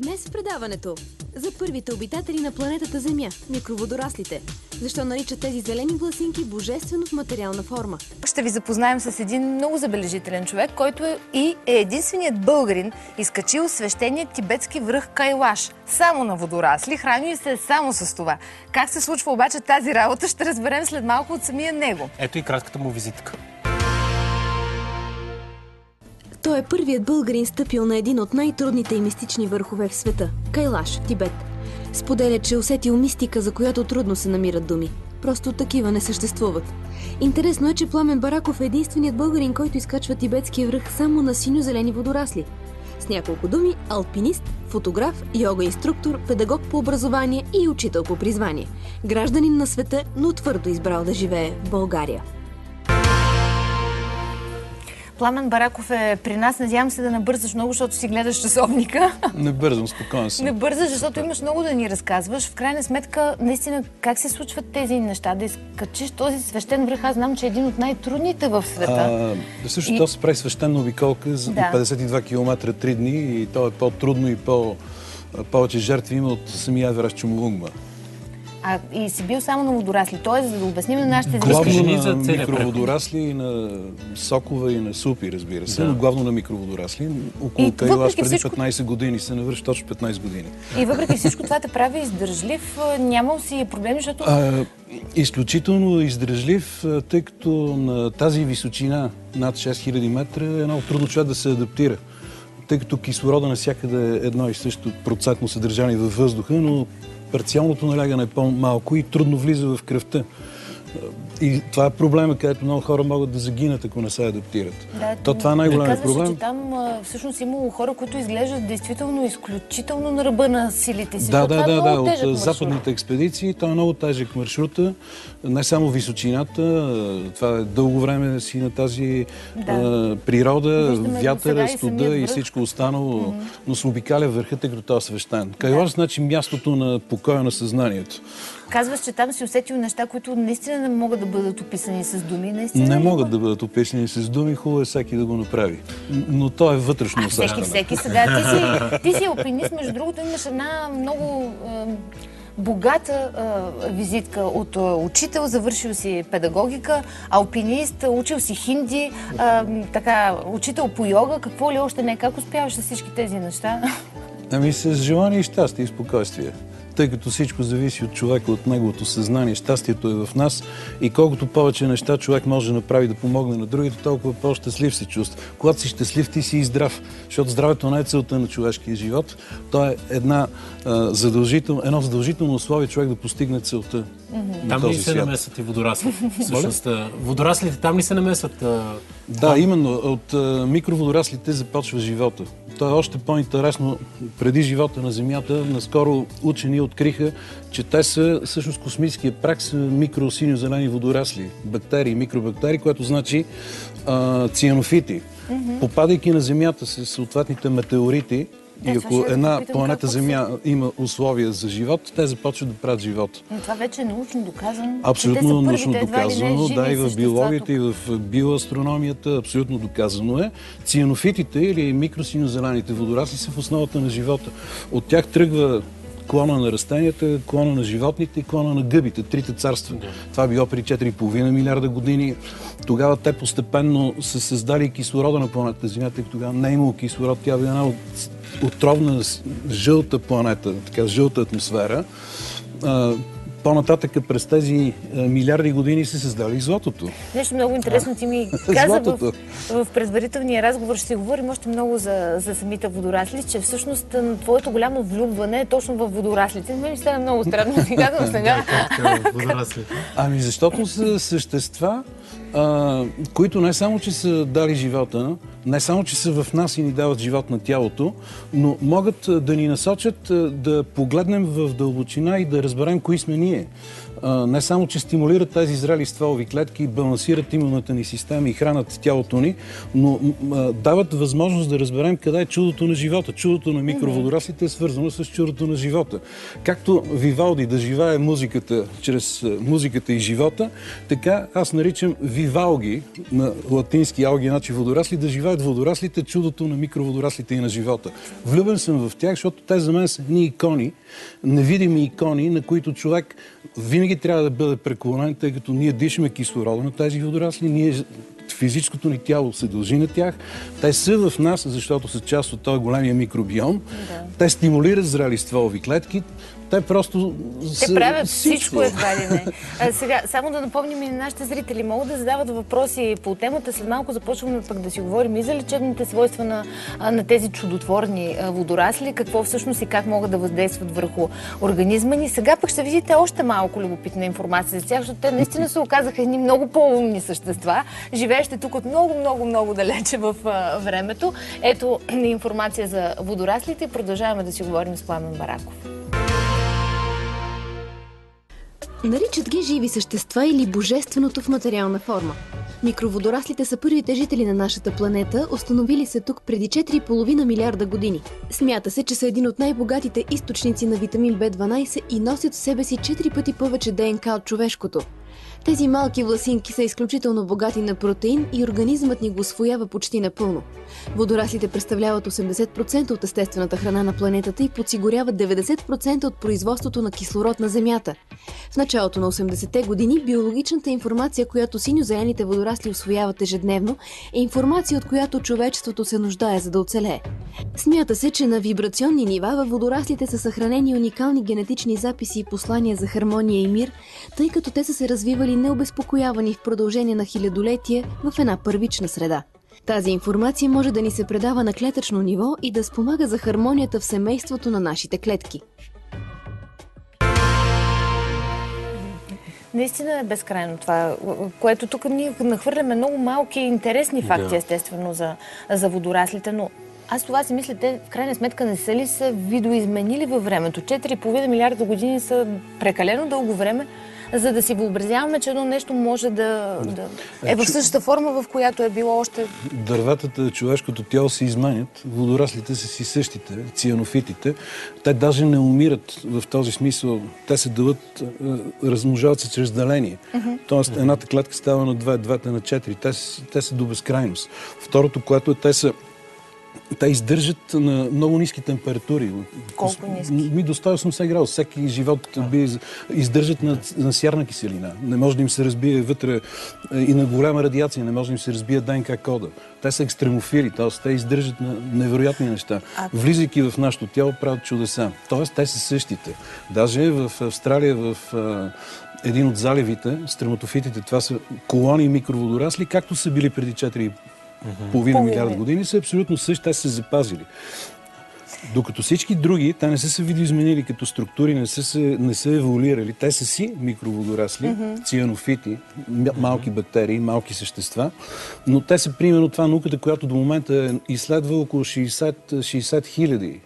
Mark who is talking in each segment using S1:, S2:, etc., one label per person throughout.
S1: Днес в предаването за първите обитатели на планетата Земя – микроводораслите. Защо наричат тези зелени власинки божествено в материална форма?
S2: Ще ви запознаем с един много забележителен човек, който е единственият българин, изкачил свещения тибетски връх Кайлаш. Само на водорасли, храни се само с това. Как се случва обаче тази работа, ще разберем след малко от самия него.
S3: Ето и кратката му визитка.
S1: Той е първият българин стъпил на един от най-трудните и мистични върхове в света – Кайлаш, Тибет. Споделя, че усетил мистика, за която трудно се намират думи. Просто такива не съществуват. Интересно е, че Пламен Бараков е единственият българин, който изкачва тибетския връх само на синьо-зелени водорасли. С няколко думи – алпинист, фотограф, йога-инструктор, педагог по образование и учител по призвание. Гражданин на света, но твърдо избрал да живее в България.
S2: Пламен Бараков е при нас. Надявам се да не бързаш много, защото си гледаш часовника.
S4: Не бързам, спокойно съм.
S2: Не бързаш, защото имаш много да ни разказваш. В крайна сметка, наистина, как се случват тези неща? Да изкачиш този свещен връх, аз знам, че е един от най-трудните в света.
S4: Също това се прави свещена обиколка за 52 км 3 дни и то е по-трудно и повече жертви има от самия Еверест Чомолунгма.
S2: И си бил само на водорасли. Тоест, за да обясним на нашите
S4: зрители. Главно на микроводорасли и на сокове и на супи, разбира се, но главно на микроводорасли. Около Кайлаш преди 15 години се навърши точно 15 години.
S2: И въпреки всичко това те прави издържлив. Нямал си проблеми, защото...
S4: Изключително издръжлив, тъй като на тази височина над 6000 метра е много трудно човек да се адаптира. Тъй като кислорода навсякъде е едно и също процентно съдържание във въздуха, но парциалното налягане е по-малко и трудно влиза в кръвта. И това е проблема, където много хора могат да загинат, ако не се адаптират. Това е най-големият проблем.
S2: Казваше, че там всъщност имало хора, които изглеждат действително изключително на ръба на силите си.
S4: Да. От западните експедиции това е много тежък маршрута. Не само височината, това е дълго време си на тази природа, вятъра, студа и всичко останало, но се обикаля върха, тъй като това е свещен. Кайлаш значи мястото на покоя на съзнанието.
S2: Казваш, че там си усетил неща, които наистина не могат да бъдат описани с думи.
S4: Не могат да бъдат описани с думи, хубаво е всеки да го направи. Но то е вътрешно усещане.
S2: Всеки сега. Ти си алпинист, между другото имаш една много богата визитка от учител, завършил си педагогика, алпинист, учил си хинди, учител по йога. Какво ли още не? Как успяваш с всички тези неща?
S4: С желание и щастие и спокойствие. Тъй като всичко зависи от човека, от неговото съзнание. Щастието е в нас и колкото повече неща човек може да направи да помогне на другите, толкова по-щастлив се чувства. Когато си щастлив, ти си и здрав, защото здравето не е целта на човешкия живот. То е едно задължително условие човек да постигне целта.
S3: Там ли се намесват и водорасли? Водораслите там ли се намесват?
S4: Да, именно. От микроводораслите започва живота. То е още по-интересно. Преди живота на Земята, наскоро учени откриха, че те са всъщност космическия прах са микросиньо-зелени водорасли, бактерии, микробактерии, което значи цианофити. Попадайки на Земята с съответните метеорити, и ако една планета Земя има условия за живот, те започват да правят живот.
S2: Но това вече е научно доказано.
S4: Абсолютно научно доказано. Да, и в биологията, и в биоастрономията абсолютно доказано е. Цианофитите или микросиньо-зелените водорасли са в основата на живота. От тях тръгва клона на растенията, клона на животните и клона на гъбите, трите царства. Това било при 4,5 милиарда години. Тогава те постепенно са създали кислорода на планетата Земя, тъй като тогава не е имало кислород. Тя била една отровна жълта планета, така жълта атмосфера. По-нататък през тези милиарди години се създали и златото.
S2: Нещо много интересно ти ми каза в предварителния разговор. Ще си говорим още много за самите водорасли, че всъщност твоето голямо влюбване е точно в водораслите. Мен ми стана много странно да си казвам сега.
S4: Защото са същества, които не само, че са дали живота, не само, че са в нас и ни дават живот на тялото, но могат да ни насочат да погледнем в дълбочина и да разберем кои сме ние. не само, че стимулират тези зрели стволови клетки, балансират имунната ни система и хранят тялото ни, но дават възможност да разберем къде е чудото на живота. Чудото на микроводораслите е свързано с чудото на живота. Както Вивалди да живее музиката чрез музиката и живота, така аз наричам Вивалги, на латински алги, значи водорасли, да живеят водораслите, чудото на микроводораслите и на живота. Влюбен съм в тях, защото те за мен са едни икони, невидими икони, на които човек винаги трябва да бъде преклонен, тъй като ние дишаме кислорода на тези водорасли, физическото ни тяло се дължи на тях. Те са в нас, защото са част от този големия микробиом. Да. Те стимулират зрели стволови клетки. Те просто...
S2: Те правят всичко едва ли не. Сега, само да напомним и на нашите зрители, могат да задават въпроси по темата. След малко започваме пък да си говорим и за лечебните свойства на тези чудотворни водорасли, какво всъщност и как могат да въздействат върху организма ни. Сега пък ще видите още малко любопитна информация за тях, защото те наистина се оказаха едни много по-умни същества, живеещи тук от много далече в времето. Ето информация за водораслите и продължаваме да си говорим с Пламен Бараков.
S1: Наричат ги живи същества или божественото в материална форма. Микроводораслите са първите жители на нашата планета, установили се тук преди 4,5 милиарда години. Смята се, че са един от най-богатите източници на витамин B12 и носят в себе си 4 пъти повече ДНК от човешкото. Тези малки власинки са изключително богати на протеин и организмът ни го усвоява почти напълно. Водораслите представляват 80% от естествената храна на планетата и подсигуряват 90% от производството на кислород на Земята. В началото на 80-те години биологичната информация, която синьо-зелените водорасли усвояват ежедневно, е информация, от която човечеството се нуждае, за да оцелее. Смята се, че на вибрационни нива във водораслите са съхранени уникални генетични записи и послания за хармония и мир, тъй като те са се развивали необезпокоявани в продължение на хилядолетия в една първична среда. Тази информация може да ни се предава на клетъчно ниво и да спомага за хармонията в семейството на нашите клетки.
S2: Наистина е безкрайно това, което тук ние нахвърляме много малки интересни факти, естествено, за водораслите, но аз това си мисля, те в крайна сметка не са ли се видоизменили във времето? 4,5 милиарда години са прекалено дълго време, за да си въобразяваме, че едно нещо може да е в същата форма, в която е било още...
S4: Дърветата, човешкото тяло се изменят, водораслите са си същите, цианофитите. Те даже не умират в този смисъл. Те се дълът, размножават се чрез деление. Тоест едната клетка става на 2, двете на 4. Те са до безкрайност. Второто, което те издържат на много ниски температури.
S2: Колко ниски?
S4: До 180 градуса. Всеки живот издържат на сярна киселина. Не може да им се разбие вътре и на голяма радиация, не може да им се разбие ДНК кода. Те са екстремофили, т.е. те издържат на невероятни неща. Влизайки в нашето тяло, правят чудеса. Т.е. те са същите. Даже в Австралия, в един от заливите, стрематофитите, това са колонии микроводорасли, както са били преди 4,5 милиарда години, са абсолютно същи, те са се запазили. Докато всички други, те не са се видоизменили като структури, не са еволюирали. Те са си микроводорасли, цианофити, малки бактерии, малки същества, но те са примерно това науката, която до момента изследва около 60 хиляди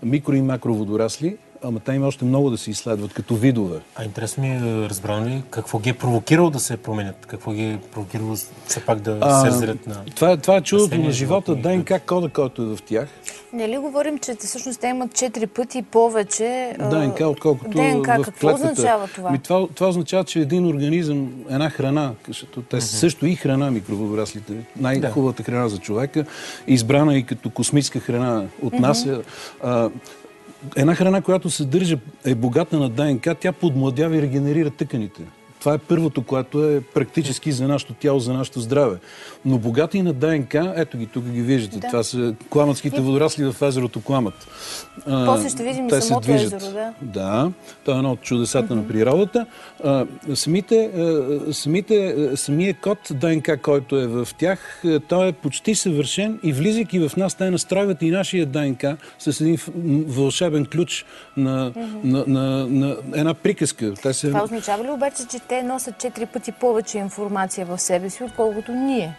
S4: микро- и макроводорасли, ама те има още много да се изследват като видове.
S3: Интересно ми е да разбрам ли какво ги е провокирало да се променят? Какво ги е провокирало все пак да се разделят на...
S4: Това е чудото на живота, ДНК кода, който е в тях.
S2: Не ли говорим, че всъщност те имат 4 пъти повече
S4: ДНК, отколкото
S2: ДНК,
S4: в
S2: какво означава това?
S4: Това означава, че един организъм, една храна, защото те са също и храна, микроводораслите, най-хубавата храна за човека, избрана и като космическа храна от нас. Една храна, която съдържа, е богата на ДНК, тя подмладява и регенерира тъканите. Това е първото, което е практически за нашето тяло, за нашето здраве. Но богати и на ДНК, ето ги, тук ги виждате. Това са кламатските водорасли в езерото Кламат.
S2: После ще видим и самото езеро, да?
S4: Да, това е едно от чудесата на природата. Самия код ДНК, който е в тях, той е почти съвършен и влизайки в нас, те настройват и нашия ДНК с един вълшебен ключ на една приказка.
S2: Това означава ли обаче, че те носят 4 пъти повече информация в себе си, отколкото ние?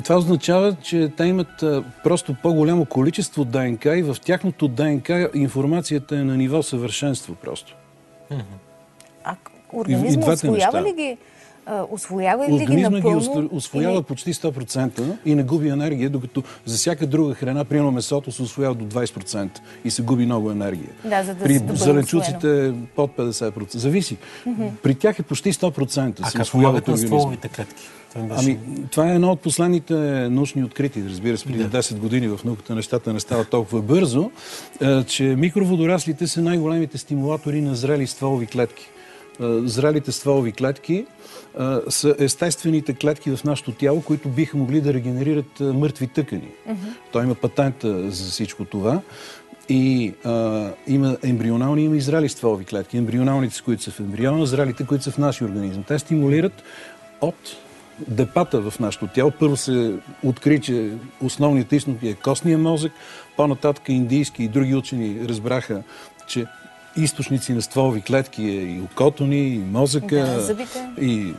S4: Това означава, че те имат просто по-голямо количество ДНК и в тяхното ДНК информацията е на ниво съвършенство просто.
S2: Организма освоява ли ги? Освоява ли ги напълно?
S4: Организма ги освоява почти 100% и не губи енергия, докато за всяка друга храна, примерно месото, се освоява до 20% и се губи много енергия.
S2: Да, за да
S4: при зеленчуците под 50%. Зависи. При тях е почти 100%.
S3: А как помагат на стволовите клетки?
S4: Това е едно от последните научни открития. Разбира се, преди 10 години в науката нещата не стават толкова бързо, че микроводораслите са най-големите стимулатори на зрели стволови клетки. Зрелите стволови клетки са естествените клетки в нашето тяло, които биха могли да регенерират мъртви тъкани. Той има патента за всичко това. И има ембрионални, има и зрели стволови клетки. Ембрионалните, които са в ембриона, зрелите, които са в нашия организъм. Те стимулират от депата в нашето тяло. Първо се откри, че основният източник е костния мозък. По-нататък индийски и други учени разбраха, че източници на стволови клетки е и окото ни, и мозъка, и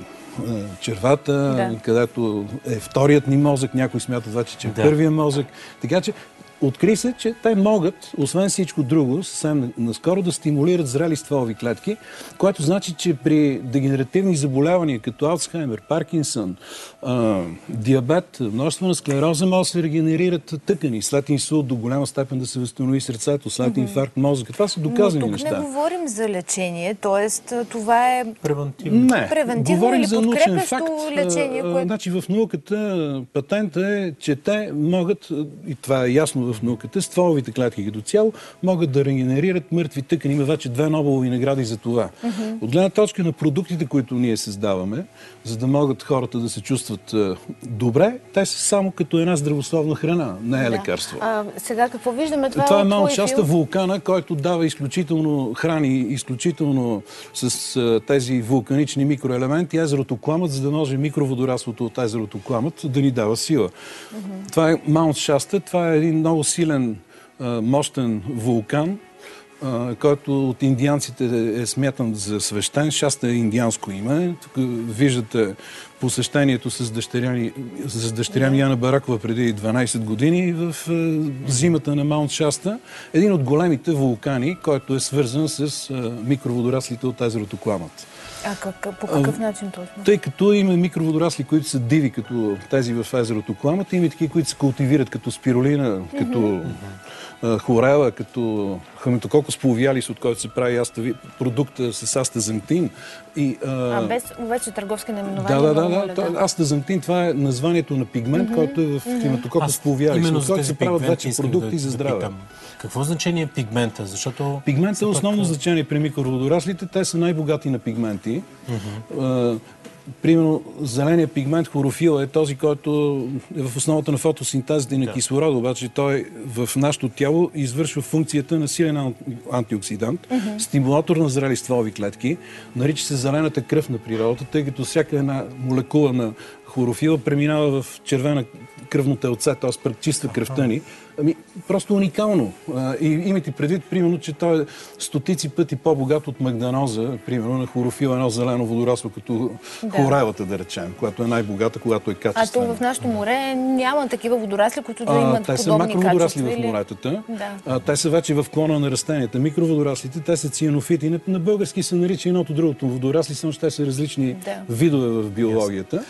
S4: червата, където е вторият ни мозък. Някой смята това, че е първия мозък. Така че откри се, че те могат, освен всичко друго, съвсем наскоро да стимулират зрели стволови клетки, което значи, че при дегенеративни заболявания, като Алцхаймер, Паркинсън, диабет, множествена склероза, може да се регенерират тъкани. След инсулт до голяма степен да се възстанови сърцето, след инфаркт мозъка. Това са доказани неща.
S2: Но тук не говорим за лечение, т.е. това е
S3: превентивно.
S4: Не,
S2: превентивно или подкрепящо лечение.
S4: Значи в науката патента е, че те могат, и това е ясно в науката, стволовите клетки като цяло могат да регенерират мъртви тъкани. Има вече 2 Нобелови награди за това. От гледна точка на продуктите, които ние създаваме, за да могат хората да се чувстват добре, те са само като една здравословна храна, не е лекарство.
S2: Сега какво виждаме?
S4: Това е малка част от вулкана, който дава изключително храни, изключително с тези вулканични микроелементи, езерото Кламът, за да може микроводораслото от езерото Кламът да ни дава сила. Това е Маунт Шаста, това е един много силен, мощен вулкан, който от индианците е смятан за свещен. Шаста е индианско име. Тук виждате посещението с дъщеря ми Яна Баракова преди 12 години в зимата на Маунт Шаста. Един от големите вулкани, който е свързан с микроводораслите от езерото Кламът.
S2: По какъв начин точно?
S4: Тъй като има микроводорасли, които са диви, като тези в езерото Кламът, има и такива, които се култивират като спирулина, като хорела, като хаметококос пловиалис, от който се прави продукт с астазантин.
S2: Без вече търговски наименования.
S4: Да. Астазантин, това е названието на пигмент, който е в хаметококос пловиалис, от който се правят вече продукти за здраве.
S3: Какво значение е пигмента? Защото
S4: пигмент е основно значение при микроводораслите. Те са най-богати на пигменти. Примерно, зеления пигмент хлорофил е този, който е в основата на фотосинтезата и на кислорода, обаче той в нашето тяло извършва функцията на силен антиоксидант, стимулатор на зрели стволови клетки, нарича се зелената кръв на природата, тъй като всяка една молекула на хлорофила преминава в червена кръвно телце, т.е. пречиства кръвта ни. Просто уникално. И имайте предвид, примерно, че той е стотици пъти по-богат от магданоза, примерно на хлорофил, едно зелено водорасло, като хорелата, да речем, която е най-богата, когато е качествена.
S2: А то в нашото море няма такива водорасли, които да имат подобни качества.
S4: Те са макроводорасли в моретата. Те са вече в клона на растенията. Микроводораслите, те са цианофити. На български се нарича едното другото водорасли, само че те са различни видове в биологията.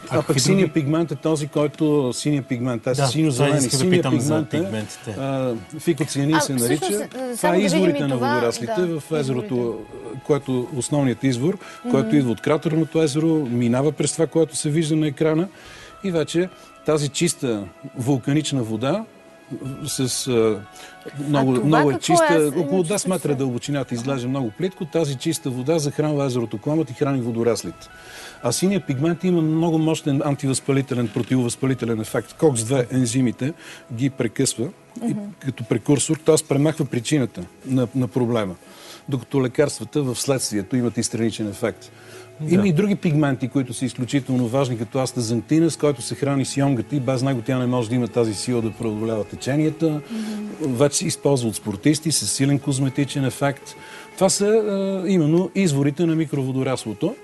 S4: А пък синия пигмент е този, който синия пигмент. Те са синьо-зелени. Синия пигмент е фикоцианин се нарича. Това е изворите на водораслите в езерото, което основният извор, който идва от кратерното езеро, минава през това, което се вижда на екрана и вече тази чиста вулканична вода с много е чиста, около 10 метра дълбочината изглежда много плитко. Тази чиста вода захранва езерото Кламът и храни водораслите. А синия пигмент има много мощен антивъзпалителен, противовъзпалителен ефект. КОКС-2 ензимите ги прекъсва като прекурсор, т.е. премахва причината на проблема. Докато лекарствата в следствието имат и страничен ефект. Има и други пигменти, които са изключително важни, като астазантина, с който се храни с йонгата и без него тя не може да има тази сила да преодолява теченията. Вече се използва от спортисти с силен козметичен ефект. Това са именно изворите на микроводораслото.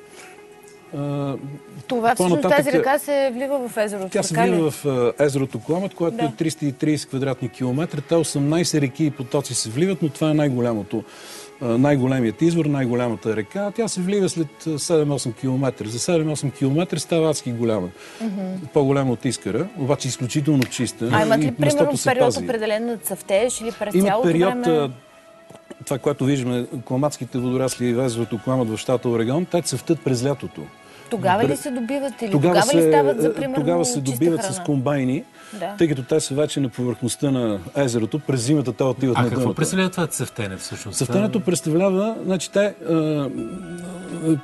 S2: Това всъщност тази река се влива в езерото.
S4: Тя се влива в езерото Кламът, което е 330 квадратни километра. Те 18 реки и потоци се вливат, но това е най-голямото най-големият извор, най-голямата река. Тя се влива след 7-8 км. За 7-8 км става адски голяма. По-голяма от Искъра, обаче изключително чиста.
S2: Имат ли, примерно, период
S4: пази.
S2: определен на цъфтеж или през
S4: Имат
S2: цялото
S4: период,
S2: време?
S4: това, което виждаме, кламатските водорасли и везовото кламат в щата Орегон, те цъфтат през лятото.
S2: Тогава ли се добиват или тогава ли стават за, примерно,
S4: Тогава се
S2: чиста
S4: добиват
S2: храна?
S4: с комбайни,
S2: Да.
S4: тъй като те са вече на повърхността на езерото. През зимата те отиват на
S3: Какво
S4: дъното.
S3: представлява това цъфтене всъщност?
S4: Цъфтенето представлява, значи те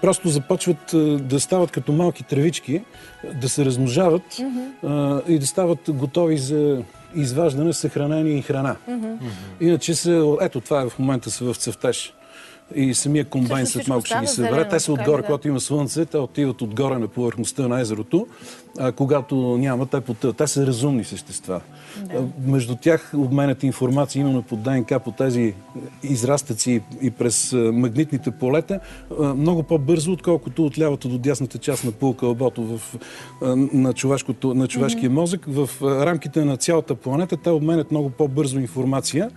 S4: просто започват да стават като малки тревички, да се размножават и да стават готови за изваждане, съхранение и храна. Иначе ето това в момента са в цъфтеж. И самия комбайн
S2: Всъщност
S4: след малко ще ги
S2: всичко
S4: събере.
S2: става
S4: Те са
S2: зелено,
S4: отгоре,
S2: така ли,
S4: когато има слънце, те отиват отгоре на повърхността на езерото, а когато няма, те потъват. Те са разумни същества. Между тях обменят информация именно по ДНК, по тези израстъци и през магнитните полета, много по-бързо, отколкото от лявата до дясната част на полукълбото на човешкия мозък. В рамките на цялата планета те обменят много по-бързо информация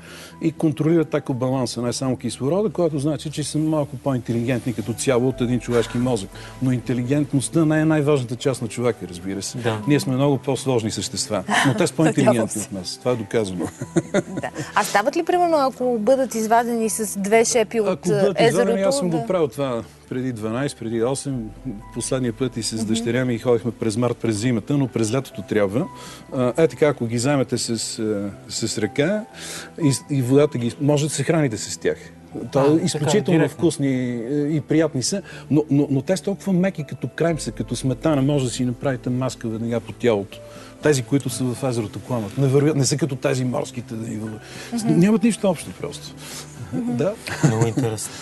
S4: и контролират тако баланса, не само кислорода, което значи, че са малко по-интелигентни като цяло от един човешки мозък. Но интелигентността не е най-важната част на човека, разбира се.
S3: Да.
S4: Ние сме много по-сложни същества, но те са по-интелигентни от нас. Това е доказано.
S2: Да. А стават ли, примерно, ако бъдат извадени с две шепи от
S4: Ако бъдат извадени,
S2: езерото?
S4: аз съм го правил това преди 12, преди 8, последния път и с дъщеря ми ходихме през март, през зимата, но през лятото трябва. Така, ако ги вземете с ръка и водата ги... може да се храните с тях. То е изключително вкусни и приятни са, но те са толкова меки като кремса, като сметана, може да си направите маска веднага по тялото. Тези, които са в езерото Кламат. Не са като тези морските. Нямат нищо общо просто. Да.
S3: Много интересно.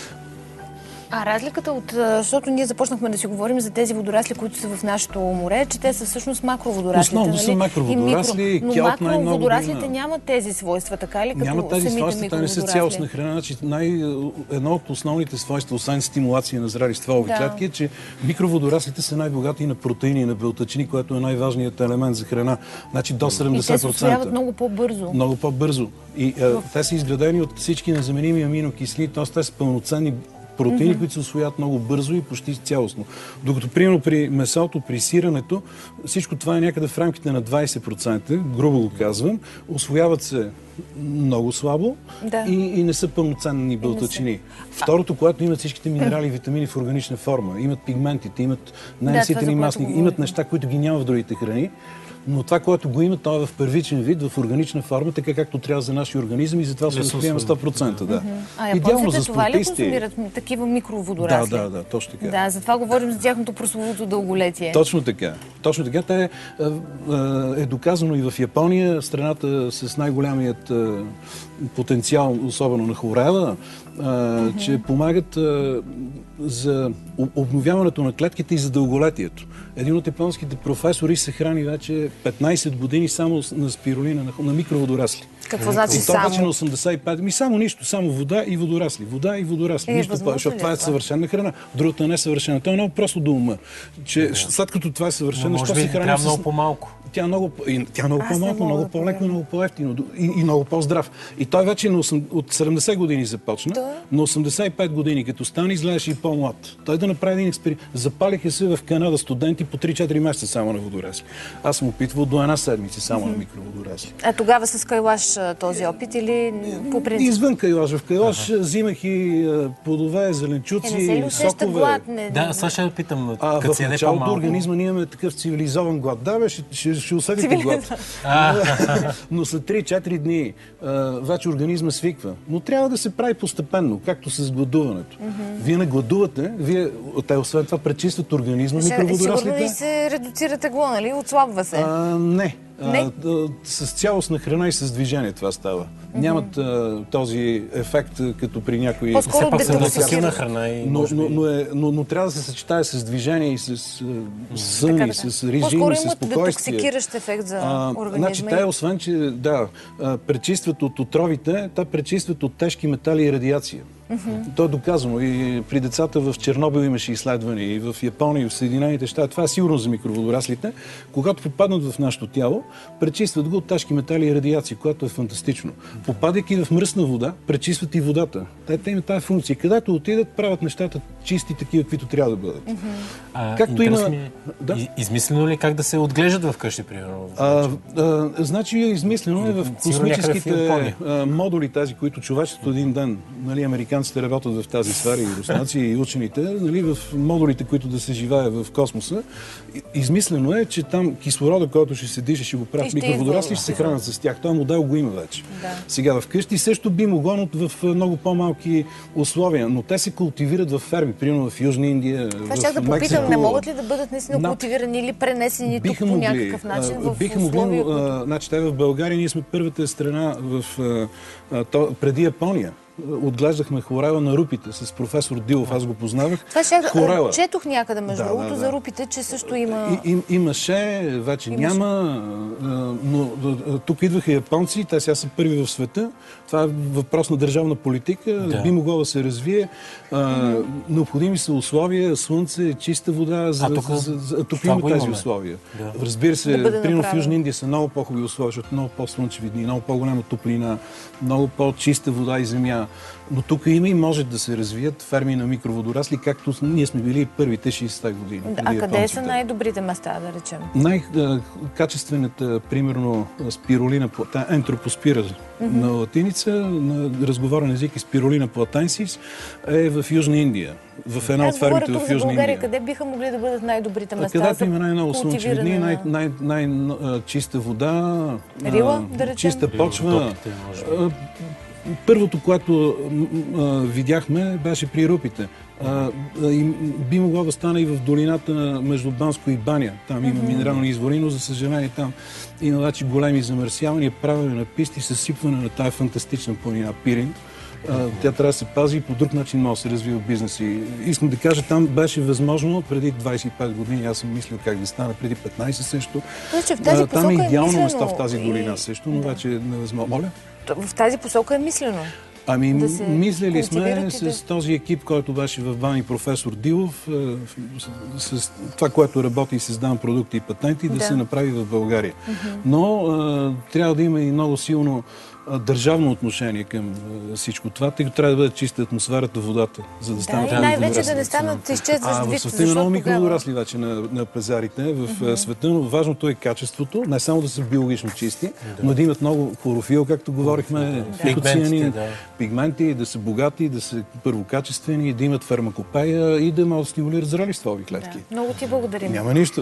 S2: А разликата от... Защото ние започнахме да си говорим за тези водорасли, които са в нашето море, че те са всъщност макроводораслите.
S4: Основно са макроводорасли.
S2: Но макроводораслите нямат тези свойства, така ли? Като
S4: нямат тези свойства, те не са цялостна храна. Значи, едно от основните свойства, освен стимулация на зрели стволови клетки, е, че микроводораслите са най-богати на протеини и на белтъчини, което е най-важният елемент за храна. Значи до 70%.
S2: И те се усвояват много по-бързо.
S4: Много по-бързо. И те са изградени от всички незаменими аминокиселини, т.е. те са пълноценни протеини, които се усвояват много бързо и почти цялостно. Докато, примерно, при месото, при сирането, всичко това е някъде в рамките на 20%, грубо го казвам, усвояват се много слабо и не са пълноценни белтъчини. Второто, което имат всичките минерали и витамини в органична форма, имат пигментите, имат ненаситени масни, имат неща, които ги няма в другите храни. Но това, което го има, то е в първичен вид, в органична форма, така както трябва за нашия организъм и затова се възприема 100%. Да.
S2: А японците това ли консумират такива микроводорасли?
S4: Да, точно така.
S2: Да, затова говорим за тяхното прословото дълголетие.
S4: Точно така. Точно така. Те е доказано и в Япония, страната с най-голямият потенциал, особено на хорева, че помагат за обновяването на клетките и за дълголетието. Един от японските професори се храни вече 15 години само на спирулина, на микроводорасли.
S2: Какво значи
S4: и
S2: само?
S4: вече на 85. Само нищо, само вода и водорасли. Вода и водорасли. Нищо това, защото това е съвършена храна. Другата не е съвършена. Това е много просто до ума. Че след като това е съвършено,
S3: може би трябва много по-малко.
S4: Тя е много по-малко, много по-леко, много по-ефтино и много по-здрав. И той вече от 70 години започна, на 85 години, като стане, изглеждаше и по-млад. Той да направи един експеримент. Запалиха се в Канада студенти по 3-4 месеца само на водорасли. Аз съм опитвал до една седмица само на микроводорасли.
S2: А тогава с Кайлаш този опит или по принцип?
S4: Извън Кайлаш. В Кайлаш взимах и плодове, зеленчуци,
S2: не се ли усеща глад?
S3: Да, сега ще питам,
S4: като се яде по-малко. В началото организма ние имаме такъв цивилизован глад. Да, ще усетите глад. Но след 3-4 дни вече организма свиква. Но трябва да се прави постепенно, както с гладуването. Вие не гладувате, те освен това пречистват организма, микроводораслите.
S2: Сигурно и се редуцира тегло, нали? Отслабва се.
S4: Не. С цялостна храна и с движение това става. Нямат този ефект, като при някои...
S2: По-скоро детоксикирана
S3: храна.
S4: Но трябва да се съчетае с движение и с сън, и с режим,
S2: по-скоро
S4: и с спокойствие.
S2: детоксикиращ ефект за организма.
S4: Значи, те, освен, че пречистват от отровите, те пречистват от тежки метали и радиация. То е доказано. И при децата в Чернобил имаше изследвания, и в Япония, и в Съединените щати. Това е сигурно за микроводораслите. Когато попаднат в нашето тяло, пречистват го от тежки метали и радиации, което е фантастично. Попадайки в мръсна вода, пречистват и водата. Те имат тази функция. Където отидат, правят нещата чисти, такива, каквито трябва да бъдат.
S3: Както има... Измислено ли как да се отглеждат вкъщи, примерно?
S4: Значи измислено е в космическите модули, тази, които човечеството един ден, нали, американците работят в тази сфера, и руснаци, и учените, нали, в модулите, които да се живее в космоса. Измислено е, че там кислорода, който ще се диша, ще го правят микроводорасли, ще се хранят с тях. Това модел го има вече. Да. Сега вкъщи също би могло, но в много по-малки условия, но те се култивират в ферми, примерно в Южна Индия,
S2: това ще да попитам, не могат ли да бъдат наистина култивирани или пренесени тук по някакъв начин в условия?
S4: Значи, в България ние сме първата страна преди Япония. Отглеждахме хлорела на рупите с професор Дилов, аз го познавах.
S2: Това четох някъде, между другото, за рупите, че също има...
S4: Имаше, вече няма, но тук идваха японци, те сега са първи в света. Това е въпрос на държавна политика, би могло да се развие. Необходими са условия, слънце, чиста вода, тук има тези условия. Разбира се, примерно в Южна Индия са много по-хубави условия, защото много по-слънчеви дни, много по-голяма топлина, много по-чиста вода и земя. Но тук има и може да се развият ферми на микроводорасли, както ние сме били първите 60 години.
S2: А къде са най-добрите места, да речем?
S4: Най-качествената, примерно, спирулина, ентропоспира на латиница, на разговорен език и спирулина платенсис, е в Южна Индия. В една от фермите в Южна Индия.
S2: Къде биха могли да бъдат най-добрите места?
S4: Където има най-много слънчеви дни, най-чиста вода,
S2: Рила, да речем?
S4: Чиста почва. Първото, което видяхме, беше при рупите. Би могло да стане и в долината между Банско и Баня. Там има минерални извори, но за съжаление там има вече големи замърсявания, правене на писти, съсипване на тая фантастична планина Пирин. Тя трябва да се пази и по друг начин може да се развива бизнес. И искам да кажа, там беше възможно преди 25 години, аз съм мислил как да стане, преди 15 също. Там е идеално место в тази долина също, но вече е невъзможно. Моля?
S2: В тази посока е мислено.
S4: Мислили сме с този екип, който беше в Бани, професор Дилов, с това, което работи и създавам продукти и патенти, да се направи в България. Но трябва да има и много силно държавно отношение към всичко това, тъй като трябва да бъде чиста атмосферата, водата, за да станат
S2: най-вече да не станат изчезващ вид.
S4: В има много микроводорасли вече на пазарите в света, но важното е качеството, не само да са биологично чисти, но да имат много хлорофил, както говорихме, фитоциани, пигменти, да са богати, да са първокачествени, да имат фармакопея и да могат да стимулират зрели стволови клетки.
S2: Много ти благодарим.
S4: Няма нищо.